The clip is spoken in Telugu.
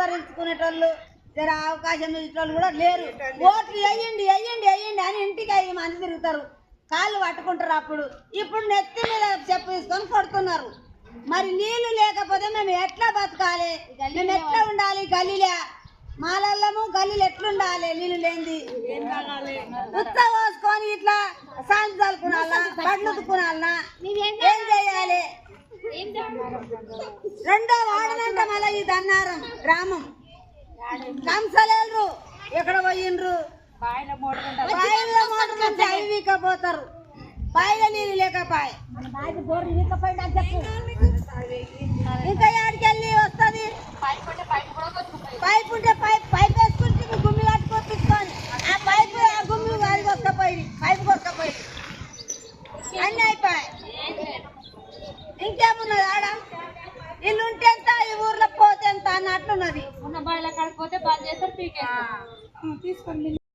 పలకరించుకునేటోళ్ళు జర అవకాశం ఇచ్చేటోళ్ళు కూడా లేరు. ఓట్లు వేయండి వేయండి వేయండి అని ఇంటికి 5 మంది తిరుగుతారు, కాళ్ళు పట్టుకుంటారు. ఇప్పుడు నెత్తి మీద చెప్పు తీసుకొని కొడుతున్నారు. మరి నీళ్లు లేకపోతే మేము ఎట్లా బతకాలి, మేము ఎట్లా ఉండాలి? గల్లీలే మాలల్లము గల్లీలు ఎట్లుండాలి? నీళ్ళు లేనిది ఉత్త పోసుకొని ఇట్లా సాంతి చల్లుకునాలా, బడ్లు ఉతుకునాలనా, ఏం చేయాలి? రెండో వాడనంట మళ్ళీ ఈ దన్నారం గ్రామం కంసలేరు ఎక్కడ పోయిండ్రు? బాయిల మోటార్ వీకపోతారు, బాయిల నీళ్ళు లేకపోయి ఇంకా ఏడికెళ్ళి వస్తుంది? పైపు ఉంటే పైప్ వేసుకుంటే గుమ్మి కట్టుకొచ్చుకొని ఆ పైపు ఆ గుమ్మి అది కొసుకపోయి పైపు కొసుకపోయి అన్నీ అయిపోయి. ఇంకేమున్నది ఆడ? ఇల్లు ఉంటే ఎంత, ఈ ఊర్లో పోతే ఎంత అన్నట్లున్నది. ఉన్న బాయిల కాడిపోతే బంద్ చేస్తారు, పీకేస్తారు. తీసుకోండి.